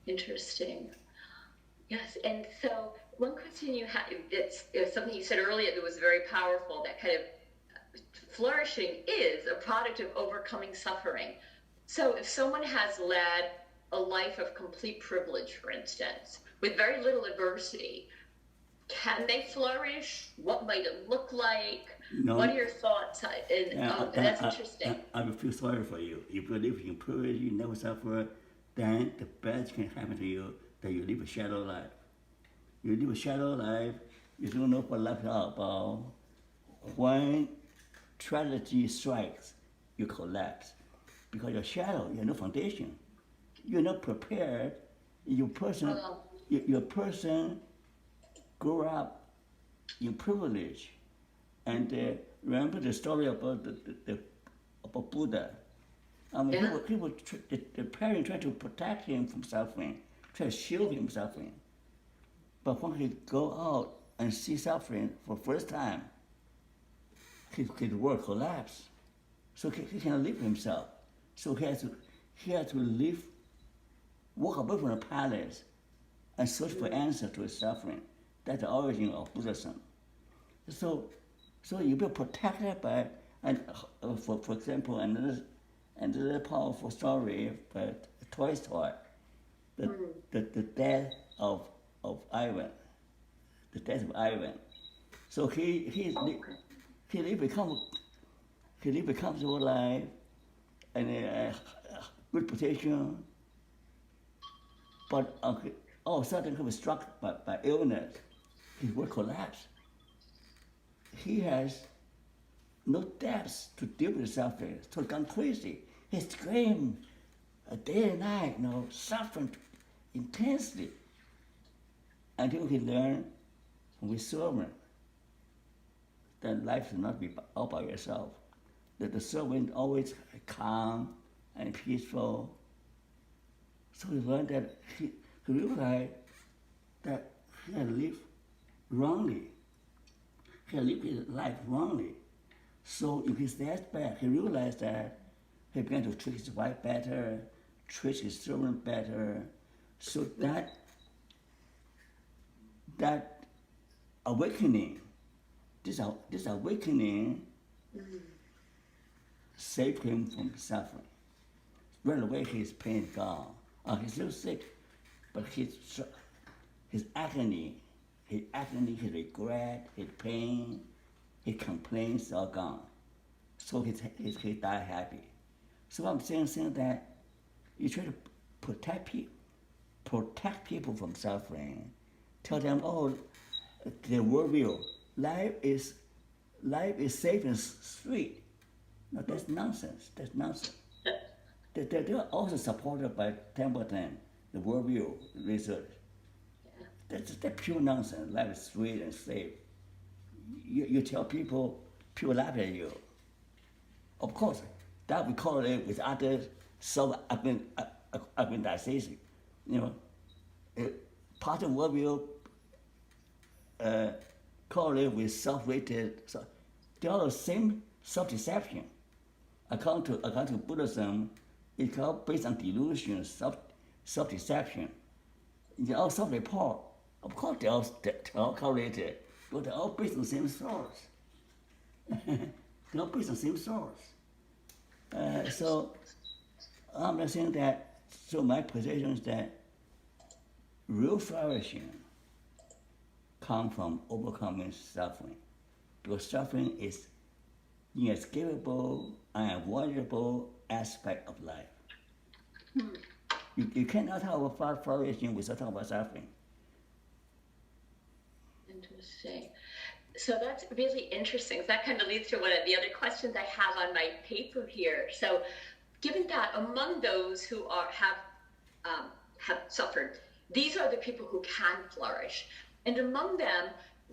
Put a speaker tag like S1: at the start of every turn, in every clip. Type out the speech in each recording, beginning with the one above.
S1: Interesting. Yes, and so one question you had, it's something you said earlier that was very powerful, that kind of flourishing is a product of overcoming suffering. So if someone has led a life of complete privilege, for instance, with very little adversity, can they flourish? What might it look like? What are
S2: No,
S1: your thoughts? And oh, that's interesting.
S2: I will feel sorry for you. If you live in privilege, you never suffer, then the best can happen to you that you live a shallow life. You live a shallow life, you don't know what life is all about. When tragedy strikes, you collapse because you're shallow, you have no foundation. You're not prepared. Your person,
S1: Oh,
S2: your person grew up in privilege. And remember the story about about Buddha. I mean,
S1: yeah.
S2: the parents try to protect him from suffering, try to shield him from suffering. But when he go out and see suffering for the first time, his world collapsed. So he cannot live himself. So he has to live, walk away from the palace and search for answer to his suffering. That's the origin of Buddhism. So, so you be protected by, and for example, another powerful story, but Tolstoy, the, the death of Ivan, the death of Ivan. So
S1: Okay.
S2: he lived a comfortable life and a good position, but all of a sudden he was struck by illness. His work collapsed. He has no depth to deal with suffering, so gone crazy. He screamed day and night, suffering intensely until he learned from his servant that life should not be all by yourself. That the servant always calm and peaceful. So he learned that he realized that he had lived wrongly. He had lived his life wrongly. So in his deathbed, he realized that he began to treat his wife better, treat his servant better. So that awakening, this awakening saved him from suffering. Right away his pain is gone. He's still sick, but his agony, his regret, his pain, his complaints are gone. So he died happy. So I'm saying that you try to protect people, from suffering. Tell them, oh, the worldview, life is safe and sweet. No, that's nonsense. That's nonsense. They're also supported by Templeton, the worldview research. That's pure nonsense. Life is sweet and safe. You tell people laugh at you. Of course, that we correlate with other self-aggrandization. You know, part of worldview correlate with self-rated. So they are the same self-deception. According to Buddhism, it's called based on delusion, self-deception. They all self-report. Of course, they're all correlated, but they're all based on the same source. They're all based on the same source. So I'm not saying that. So my position is that real flourishing comes from overcoming suffering, because suffering is inescapable, unavoidable aspect of life. You cannot have a flourishing without talking about suffering.
S1: Interesting. So that's really interesting. That kind of leads to one of the other questions I have on my paper here. So, given that among those who have suffered, these are the people who can flourish, and among them,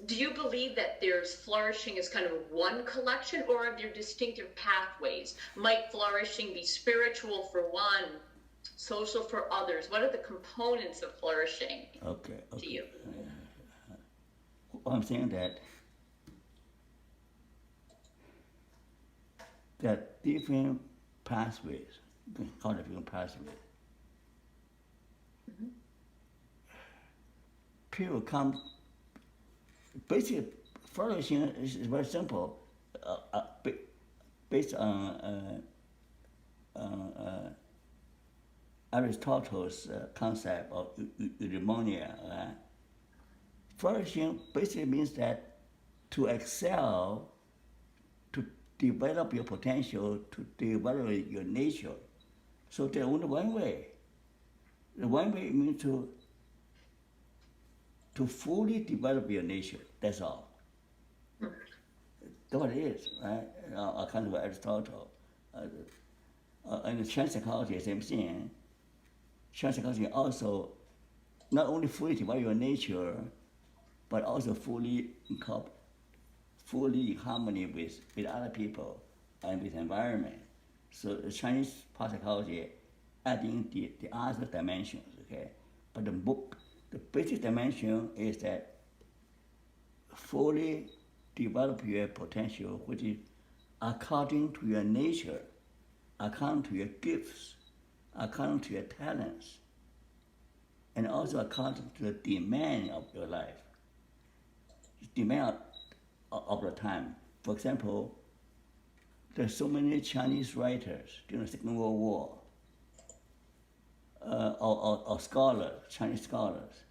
S1: do you believe that there's flourishing as kind of one collection, or are there distinctive pathways? Might flourishing be spiritual for one, social for others? What are the components of flourishing
S2: Okay,
S1: to
S2: okay.
S1: you?
S2: I'm saying that different pathways, you can call it different pathways. people come. Basically, flourishing is very simple, based on Aristotle's concept of eudaimonia. Flourishing basically means that to excel, to develop your potential, to develop your nature. So there's only one way. The one way means to fully develop your nature. That's all. That's what it is, right? According to Aristotle. And trans psychology, same thing. Trans psychology also not only fully develop your nature, but also fully in harmony with other people and with the environment. So the Chinese psychology adding the other dimensions, okay? But the basic dimension is that fully develop your potential, which is according to your nature, according to your gifts, according to your talents, and also according to the demand of your life, demand of the time. For example, there's so many Chinese writers during the Second World War, or scholars, Chinese scholars.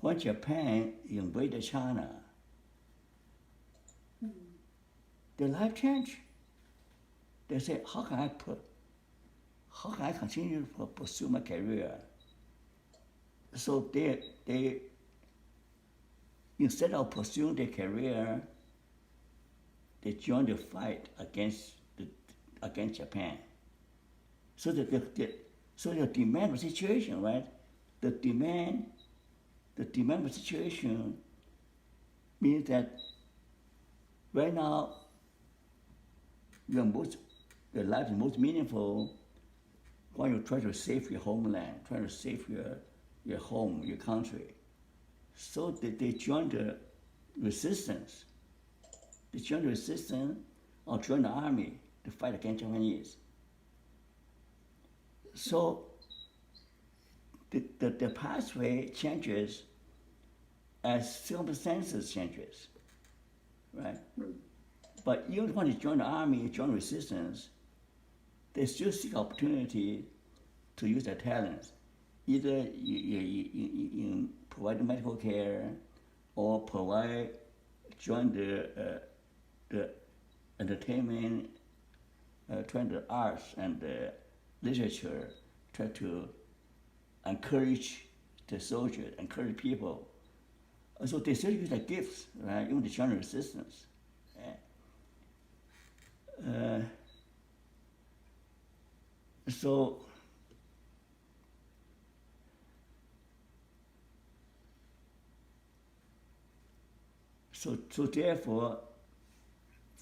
S2: When Japan invaded China, their life changed. They said, how can I continue to pursue my career? So they instead of pursuing their career, they joined the fight against Japan. So the demand of the situation, right? The demand of the situation means that right now your life is most meaningful when you try to save your homeland, try to save your home, your country. So they joined the resistance. They joined the resistance or joined the army to fight against Japanese. So the pathway changes as circumstances changes, right? But even when you join the army, join resistance, they still seek opportunity to use their talents, either in providing medical care or join the entertainment, trying the arts and the literature, try to encourage the soldiers, encourage people. So they still use their gifts, right? Even the join resistance. So therefore,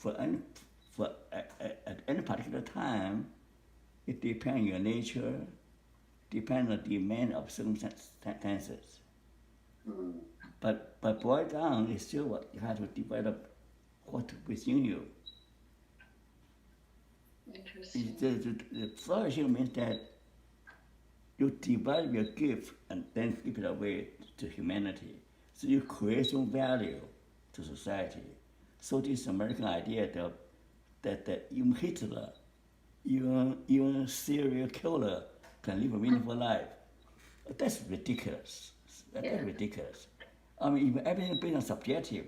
S2: at any particular time, it depends on your nature, depends on the demand of circumstances. But boiled down, it's still what you have to develop what within you.
S1: Interesting.
S2: The flourishing means that you develop your gift and then give it away to humanity. So you create some value to society. So this American idea that even Hitler, even serial killer can live a meaningful life, that's ridiculous. That's ridiculous. I mean, if everything is based on subjective,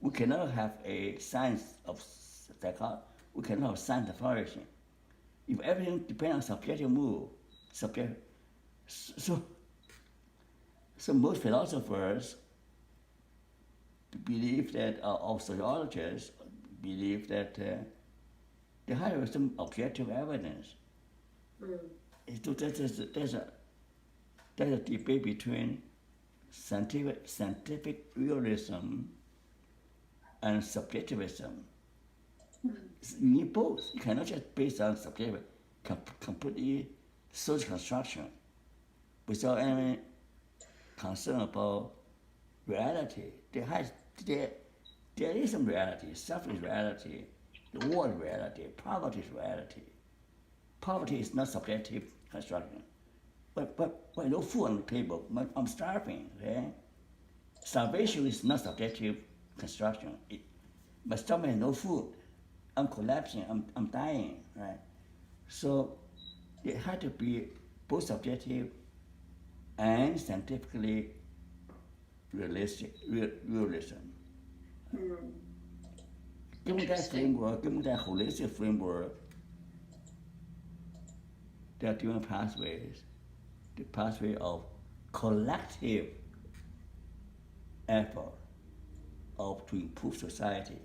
S2: we cannot have a science of psychology. We cannot have science of flourishing. If everything depends on subjective mood, so most philosophers believe that, or sociologists believe that they have some objective evidence. So there's a debate between scientific realism and subjectivism. You need both. You cannot just based on subjective, completely social construction without any concern about reality. There is some reality. Suffering is reality. The war is reality. Poverty is reality. Poverty is not subjective construction. but no food on the table. I'm starving. Okay? Starvation is not subjective construction. My stomach has no food. I'm collapsing. I'm dying. Right? So it had to be both subjective and scientifically realism. Given that framework, given that holistic framework, there are different pathways. The pathway of collective effort to improve society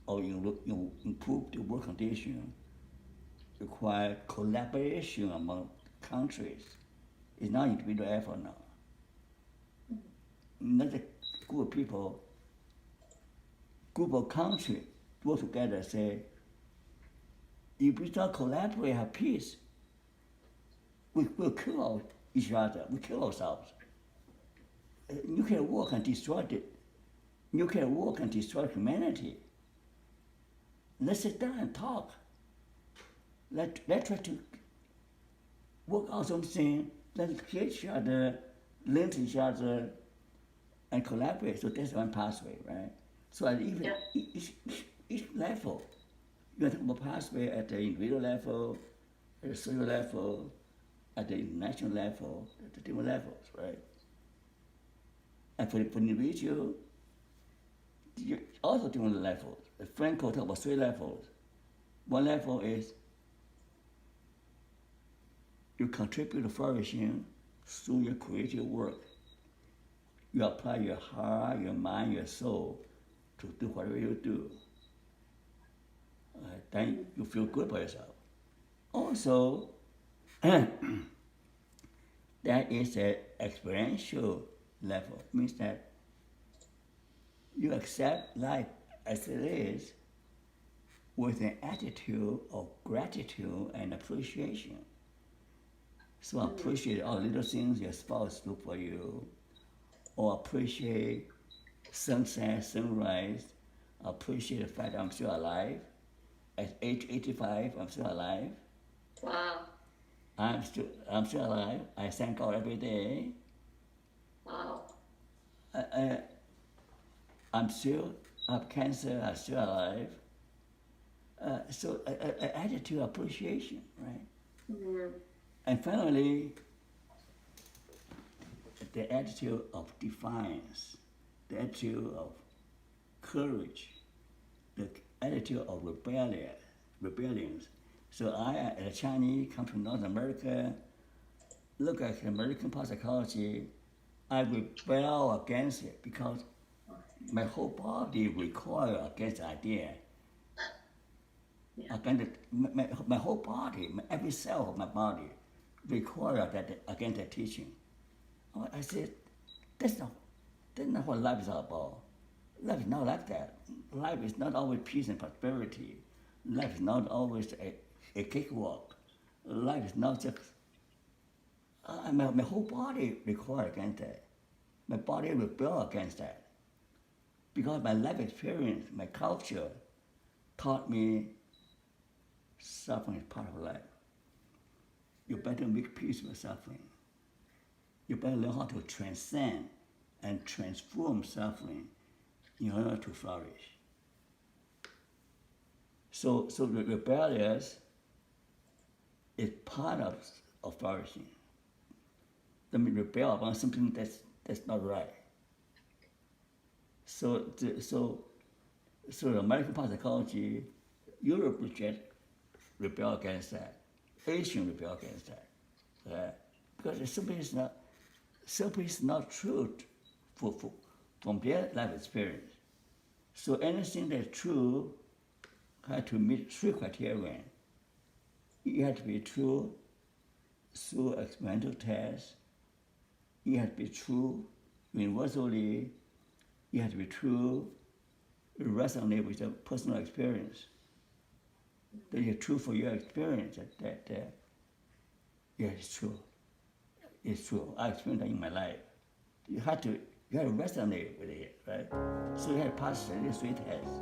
S2: or improve the work condition require collaboration among countries. It's not individual effort now. Not a group of people, group of countries work together and say, if we don't collaborate, have peace, we'll kill each other, we kill ourselves. Nuclear war can destroy humanity. Let's sit down and talk. Let's try to work out something. Let's hear each other, learn to each other, and collaborate. So that's one pathway, right? So at even each level, you have a pathway at the individual level, at the social level, at the international level, at the different levels, right? And for the individual, also different levels. Frankl talked about 3 levels. One level is you contribute to flourishing through your creative work. You apply your heart, your mind, your soul to do whatever you do. Then you feel good about yourself. Also, that is an experiential level. It means that you accept life as it is with an attitude of gratitude and appreciation. So appreciate all little things your spouse do for you, or appreciate sunset, sunrise, appreciate the fact that I'm still alive. At age 85, I'm still alive.
S1: Wow.
S2: I'm still alive. I thank God every day.
S1: Wow.
S2: I have cancer, I'm still alive. So an attitude of appreciation, right?
S1: Mm-hmm.
S2: And finally, the attitude of defiance, the attitude of courage, the attitude of rebellions. So I, as a Chinese, come to North America, look at American psychology, I rebel against it because my whole body recoils against the idea.
S1: Yeah.
S2: Against my whole body, every cell of my body recoils against the teaching. I said, that's not what life is all about. Life is not like that. Life is not always peace and prosperity. Life is not always a cakewalk. Life is not just. My whole body recoils against that. My body rebels against that. Because my life experience, my culture, taught me suffering is part of life. You better make peace with suffering. You better learn how to transcend and transform suffering in order to flourish. So the rebellious is part of flourishing. Let me rebel about something that's not right. So the American psychology, Europe rebel against that. Asian rebel against that. Because something is not true from their life experience. So anything that's true had to meet 3 criteria. It had to be true through experimental tests. It had to be true universally. It had to be true, resonate with your personal experience. That is true for your experience. Yeah, it's true. It's true. I experienced that in my life. You had to resonate with it, right? So you had to pass these 3 tests.